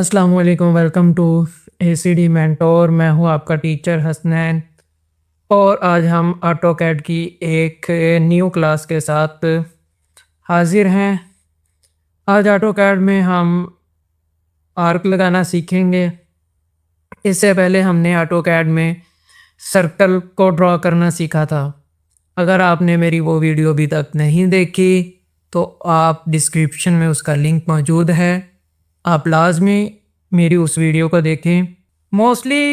अस्सलाम वालेकुम, welcome to ACD mentor. मैं हूं आपका टीचर हसनैन और आज हम ऑटोकैड की एक न्यू क्लास के साथ हाजिर हैं। आज ऑटोकैड में हम आर्क लगाना सीखेंगे। इससे पहले हमने ऑटोकैड में सर्कल को ड्रॉ करना सीखा था। अगर आपने मेरी वो वीडियो अभी तक नहीं देखी तो आप डिस्क्रिप्शन में उसका लिंक मौजूद है, आप लाजमी मेरी उस वीडियो को देखें। मोस्टली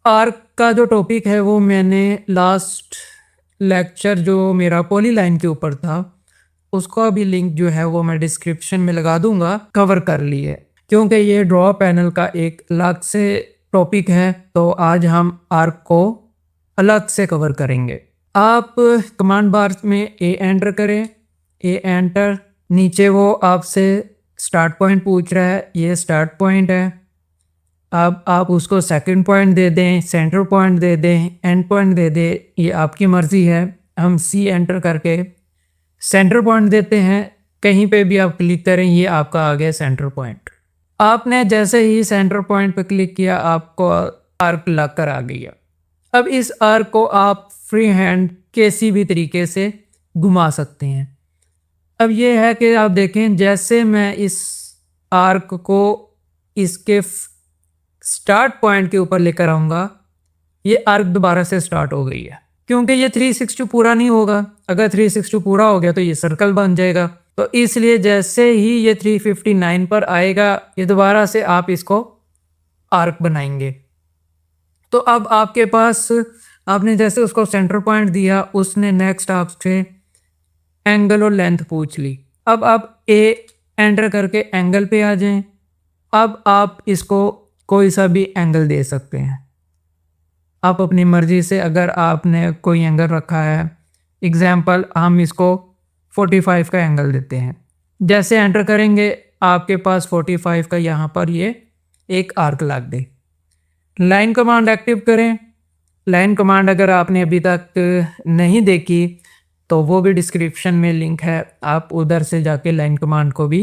आर्क का जो टॉपिक है वो मैंने लास्ट लेक्चर जो मेरा पॉली लाइन के ऊपर था उसका भी लिंक जो है वो मैं डिस्क्रिप्शन में लगा दूंगा, कवर कर लिए। क्योंकि ये ड्रॉ पैनल का एक अलग से टॉपिक है तो आज हम आर्क को अलग से कवर करेंगे। आप कमांड बार में ए एंटर करें, ए एंटर, नीचे वो आपसे स्टार्ट पॉइंट पूछ रहा है, ये स्टार्ट पॉइंट है। अब आप उसको सेकंड पॉइंट दे दें, सेंटर पॉइंट दे दें, एंड पॉइंट दे दें, ये आपकी मर्ज़ी है। हम सी एंटर करके सेंटर पॉइंट देते हैं। कहीं पे भी आप क्लिक करें, ये आपका आ गया सेंटर पॉइंट। आपने जैसे ही सेंटर पॉइंट पर क्लिक किया आपको आर्क लग कर आ गया। अब इस आर्क को आप फ्री हैंड किसी भी तरीके से घुमा सकते हैं। अब ये है कि आप देखें, जैसे मैं इस आर्क को इसके स्टार्ट पॉइंट के ऊपर लेकर आऊँगा, ये आर्क दोबारा से स्टार्ट हो गई है। क्योंकि ये 360 पूरा नहीं होगा। अगर 360 पूरा हो गया तो ये सर्कल बन जाएगा। तो इसलिए जैसे ही ये 359 पर आएगा, ये दोबारा से आप इसको आर्क बनाएंगे। तो अब आपके पास, आपने जैसे उसको सेंटर पॉइंट दिया, उसने नेक्स्ट आपसे एंगल और लेंथ पूछ ली। अब आप ए एंटर करके एंगल पे आ जाएं। अब आप इसको कोई सा भी एंगल दे सकते हैं, आप अपनी मर्ज़ी से। अगर आपने कोई एंगल रखा है, एग्जाम्पल हम इसको 45 का एंगल देते हैं। जैसे एंटर करेंगे आपके पास 45 का यहाँ पर ये एक आर्क लग दे। लाइन कमांड एक्टिव करें। लाइन कमांड अगर आपने अभी तक नहीं देखी तो वो भी डिस्क्रिप्शन में लिंक है, आप उधर से जाके लाइन कमांड को भी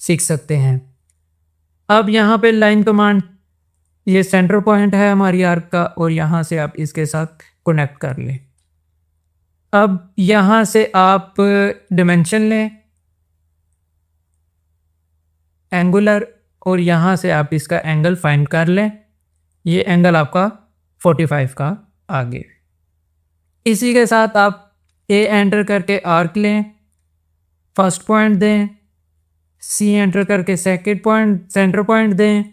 सीख सकते हैं। अब यहाँ पे लाइन कमांड, ये सेंटर पॉइंट है हमारी आर्क का और यहाँ से आप इसके साथ कनेक्ट कर लें। अब यहाँ से आप डिमेंशन लें एंगुलर और यहाँ से आप इसका एंगल फाइंड कर लें। ये एंगल आपका 45 का आ गया। इसी के साथ आप ए एंटर करके आर्क लें, फर्स्ट पॉइंट दें, सी एंटर करके सेकंड पॉइंट, सेंटर पॉइंट दें।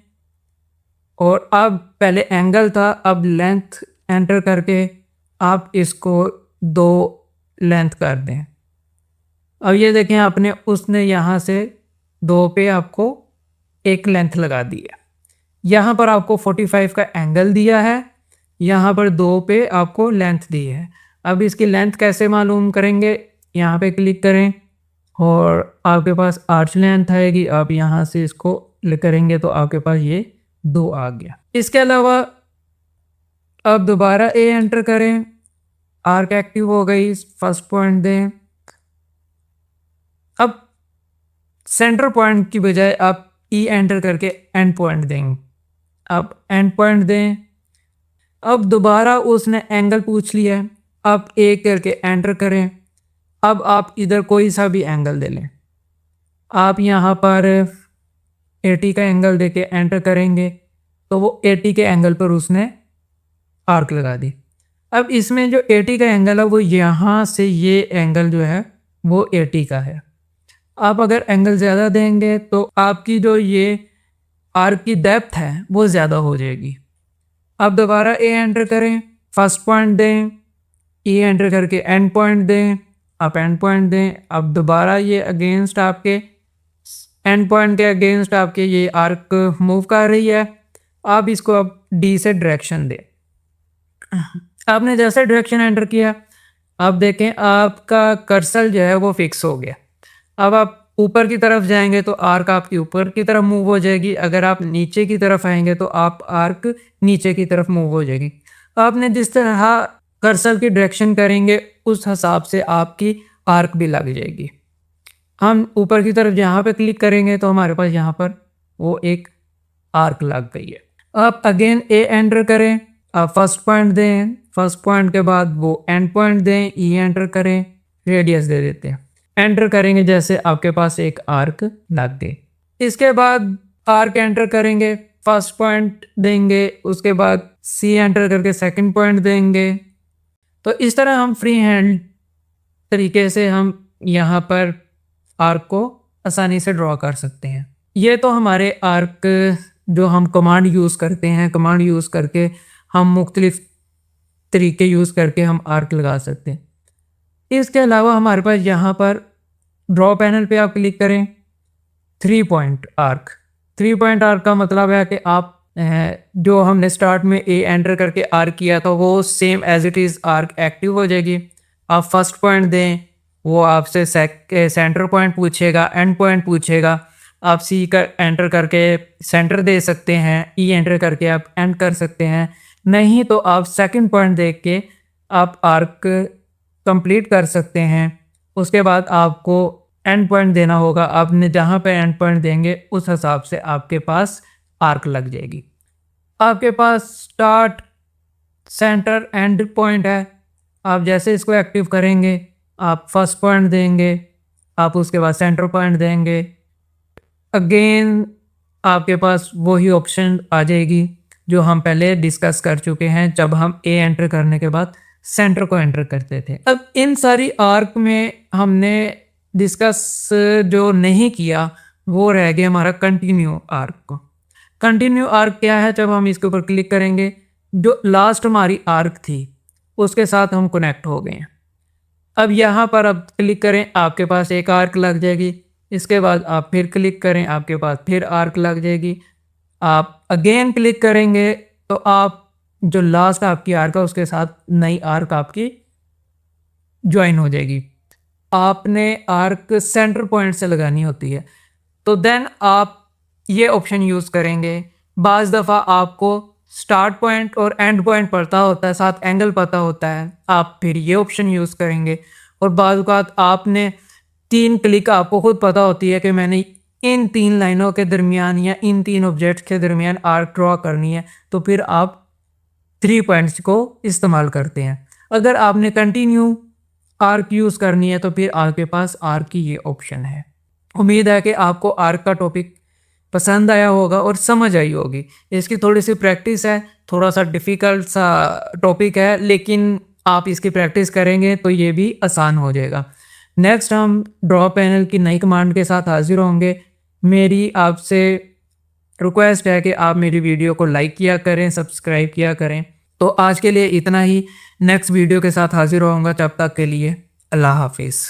और अब पहले एंगल था, अब लेंथ एंटर करके आप इसको 2 लेंथ कर दें। अब ये देखें, आपने उसने यहाँ से 2 पे आपको एक लेंथ लगा दिया। यहाँ पर आपको 45 का एंगल दिया है, यहाँ पर 2 पे आपको लेंथ दी है। अब इसकी लेंथ कैसे मालूम करेंगे, यहाँ पे क्लिक करें और आपके पास आर्च लेंथ आएगी। आप यहाँ से इसको करेंगे तो आपके पास ये 2 आ गया। इसके अलावा अब दोबारा ए एंटर करें, आर्क एक्टिव हो गई, फर्स्ट पॉइंट दें। अब सेंटर पॉइंट की बजाय आप ई एंटर करके एंड पॉइंट देंगे। अब एंड पॉइंट दें। अब दोबारा उसने एंगल पूछ लिया है, आप ए करके एंटर करें। अब आप इधर कोई सा भी एंगल दे लें। आप यहाँ पर 80 का एंगल देके एंटर करेंगे तो वो 80 के एंगल पर उसने आर्क लगा दी। अब इसमें जो 80 का एंगल है वो यहाँ से ये एंगल जो है वो 80 का है। आप अगर एंगल ज़्यादा देंगे तो आपकी जो ये आर्क की डेप्थ है वो ज़्यादा हो जाएगी। अब दोबारा ए एंटर करें, फर्स्ट पॉइंट दें, ई एंटर करके एंड पॉइंट दें, आप एंड पॉइंट दें। अब दोबारा ये अगेंस्ट आपके एंड पॉइंट के अगेंस्ट आपके ये आर्क मूव कर रही है। आप इसको अब डी से डायरेक्शन दें। आपने जैसे डायरेक्शन एंटर किया, अब देखें आपका कर्सर जो है वो फिक्स हो गया। अब आप ऊपर की तरफ जाएंगे तो आर्क आपकी ऊपर की तरफ मूव हो जाएगी। अगर आप नीचे की तरफ आएंगे तो आप आर्क नीचे की तरफ मूव हो जाएगी। आपने जिस तरह कर्सर की डायरेक्शन करेंगे उस हिसाब से आपकी आर्क भी लग जाएगी। हम ऊपर की तरफ यहाँ पे क्लिक करेंगे तो हमारे पास यहाँ पर वो एक आर्क लग गई है। आप अगेन ए एंटर करें, आप फर्स्ट पॉइंट दें, फर्स्ट पॉइंट के बाद वो एंड पॉइंट दें, ई एंटर करें, रेडियस दे देते हैं। एंटर करेंगे जैसे आपके पास एक आर्क लग गई। इसके बाद आर्क एंटर करेंगे, फर्स्ट पॉइंट देंगे, उसके बाद सी एंटर करके सेकंड पॉइंट देंगे। तो इस तरह हम फ्री हैंड तरीके से हम यहाँ पर आर्क को आसानी से ड्रॉ कर सकते हैं। ये तो हमारे आर्क जो हम कमांड यूज़ करते हैं, कमांड यूज़ करके हम मुख्तलिफ तरीके यूज़ करके हम आर्क लगा सकते हैं। इसके अलावा हमारे पास यहाँ पर ड्रॉ पैनल पे आप क्लिक करें, 3 पॉइंट आर्क। 3 पॉइंट आर्क का मतलब है कि आप जो हमने स्टार्ट में ए एंटर करके आर्क किया था वो same as it is arc active हो जाएगी। आप फर्स्ट पॉइंट दें, वो आपसे सेंटर पॉइंट पूछेगा, एंड पॉइंट पूछेगा। आप सी कर एंटर करके सेंटर दे सकते हैं, ई एंटर करके आप एंड कर सकते हैं। नहीं तो आप सेकंड पॉइंट देख के आप आर्क कंप्लीट कर सकते हैं। उसके बाद आपको एंड पॉइंट देना होगा। आपने जहाँ पे एंड पॉइंट देंगे उस हिसाब से आपके पास आर्क लग जाएगी। आपके पास स्टार्ट, सेंटर, एंड पॉइंट है। आप जैसे इसको एक्टिव करेंगे, आप फर्स्ट पॉइंट देंगे, आप उसके बाद सेंटर पॉइंट देंगे, अगेन आपके पास वही ऑप्शन आ जाएगी जो हम पहले डिस्कस कर चुके हैं जब हम ए एंटर करने के बाद सेंटर को एंटर करते थे। अब इन सारी आर्क में हमने डिस्कस जो नहीं किया वो रह गया हमारा कंटिन्यू आर्क। कंटिन्यू आर्क क्या है? जब हम इसके ऊपर क्लिक करेंगे, जो लास्ट हमारी आर्क थी उसके साथ हम कनेक्ट हो गए हैं। अब यहाँ पर अब क्लिक करें, आपके पास एक आर्क लग जाएगी। इसके बाद आप फिर क्लिक करें, आपके पास फिर आर्क लग जाएगी। आप अगेन क्लिक करेंगे तो आप जो लास्ट आपकी आर्क है उसके साथ नई आर्क आपकी ज्वाइन हो जाएगी। आपने आर्क सेंटर पॉइंट से लगानी होती है, तो देन आप ये ऑप्शन यूज़ करेंगे। बाज़ दफ़ा आपको स्टार्ट पॉइंट और एंड पॉइंट पता होता है, साथ एंगल पता होता है, आप फिर ये ऑप्शन यूज़ करेंगे। और बाज़ औक़ात आपने 3 क्लिक आपको खुद पता होती है कि मैंने इन 3 लाइनों के दरमियान या इन 3 ऑब्जेक्ट्स के दरमियान आर्क ड्रॉ करनी है, तो फिर आप 3 पॉइंट्स को इस्तेमाल करते हैं। अगर आपने कंटिन्यू आर्क यूज़ करनी है तो फिर आपके पास आर्क की ये ऑप्शन है। उम्मीद है कि आपको आर्क का टॉपिक पसंद आया होगा और समझ आई होगी। इसकी थोड़ी सी प्रैक्टिस है, थोड़ा सा डिफ़िकल्ट सा टॉपिक है, लेकिन आप इसकी प्रैक्टिस करेंगे तो ये भी आसान हो जाएगा। नेक्स्ट हम ड्रॉ पैनल की नई कमांड के साथ हाजिर होंगे। मेरी आपसे रिक्वेस्ट है कि आप मेरी वीडियो को लाइक किया करें, सब्सक्राइब किया करें। तो आज के लिए इतना ही। नेक्स्ट वीडियो के साथ हाजिर होऊंगा, तब तक के लिए अल्लाह हाफिज़।